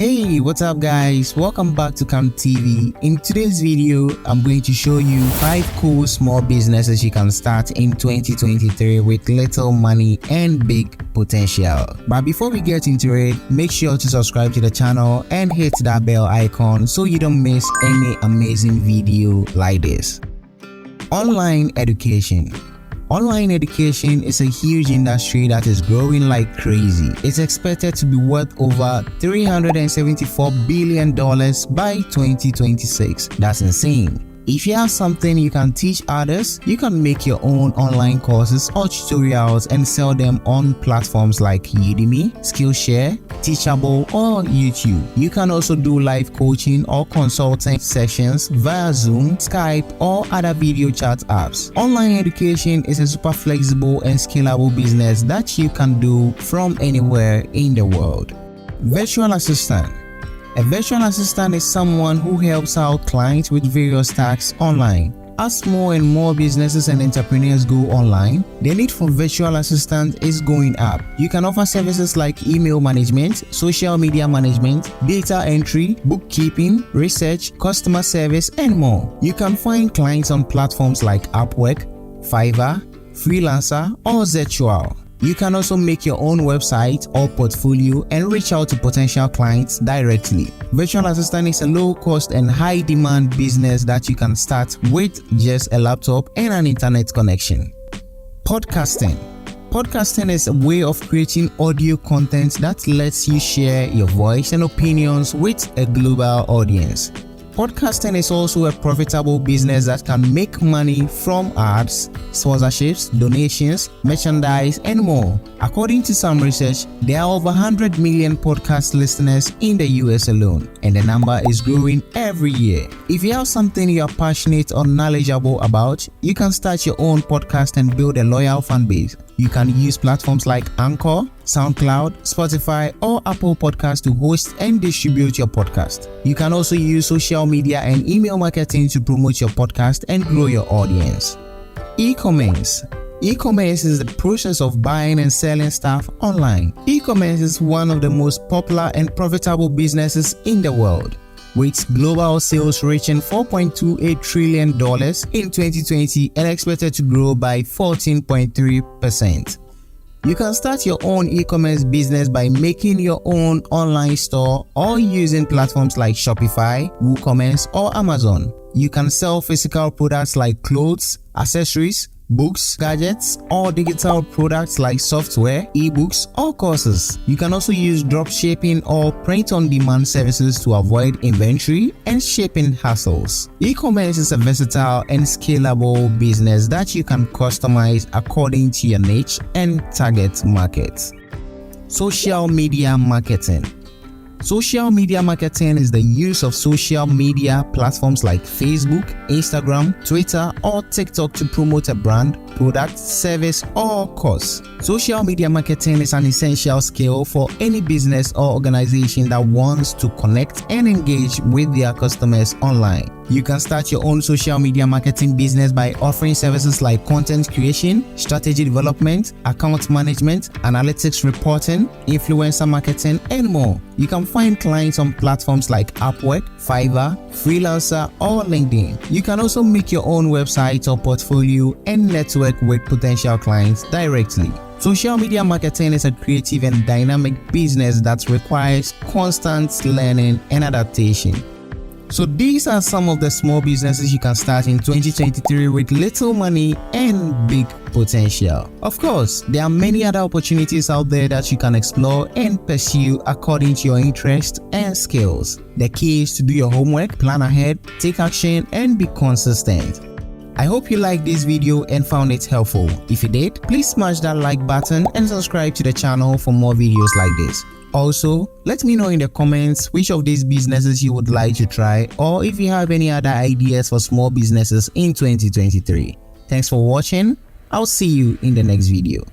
Hey, what's up guys? Welcome back to kantv. In today's video, I'm going to show you 5 cool small businesses you can start in 2023 with little money and big potential. But before we get into it, make sure to subscribe to the channel and hit that bell icon so you don't miss any amazing video like this. Online education. Online education is a huge industry that is growing like crazy. It's expected to be worth over $374 billion by 2026. That's insane. If you have something you can teach others, you can make your own online courses or tutorials and sell them on platforms like Udemy, Skillshare, Teachable, or YouTube. You can also do live coaching or consulting sessions via Zoom, Skype, or other video chat apps. Online education is a super flexible and scalable business that you can do from anywhere in the world. Virtual assistant. A virtual assistant is someone who helps out clients with various tasks online. As more and more businesses and entrepreneurs go online, the need for virtual assistants is going up. You can offer services like email management, social media management, data entry, bookkeeping, research, customer service, and more. You can find clients on platforms like Upwork, Fiverr, Freelancer, or Zscaler. You can also make your own website or portfolio and reach out to potential clients directly. Virtual assistant is a low-cost and high-demand business that you can start with just a laptop and an internet connection. Podcasting. Podcasting is a way of creating audio content that lets you share your voice and opinions with a global audience. Podcasting is also a profitable business that can make money from ads, sponsorships, donations, merchandise, and more. According to some research, there are over 100 million podcast listeners in the US alone, and the number is growing every year. If you have something you are passionate or knowledgeable about, you can start your own podcast and build a loyal fan base. You can use platforms like Anchor, SoundCloud, Spotify, or Apple Podcasts to host and distribute your podcast. You can also use social media and email marketing to promote your podcast and grow your audience. E-commerce. E-commerce is the process of buying and selling stuff online. E-commerce is one of the most popular and profitable businesses in the world, with global sales reaching $4.28 trillion in 2020 and expected to grow by 14.3%. You can start your own e-commerce business by making your own online store or using platforms like Shopify, WooCommerce, or Amazon. You can sell physical products like clothes, accessories, books, gadgets, or digital products like software, ebooks, or courses. You can also use dropshipping or print-on-demand services to avoid inventory and shipping hassles. E-commerce is a versatile and scalable business that you can customize according to your niche and target market. Social media marketing. Social media marketing is the use of social media platforms like Facebook, Instagram, Twitter, or TikTok to promote a brand, product, service, or course. Social media marketing is an essential skill for any business or organization that wants to connect and engage with their customers online. You can start your own social media marketing business by offering services like content creation, strategy development, account management, analytics reporting, influencer marketing, and more. You can find clients on platforms like Upwork, Fiverr, Freelancer, or LinkedIn. You can also make your own website or portfolio and network with potential clients directly. Social media marketing is a creative and dynamic business that requires constant learning and adaptation. So these are some of the small businesses you can start in 2023 with little money and big potential. Of course, there are many other opportunities out there that you can explore and pursue according to your interests and skills. The key is to do your homework, plan ahead, take action, and be consistent. I hope you liked this video and found it helpful. If you did, please smash that like button and subscribe to the channel for more videos like this. Also, let me know in the comments which of these businesses you would like to try, or if you have any other ideas for small businesses in 2023. Thanks for watching. I'll see you in the next video.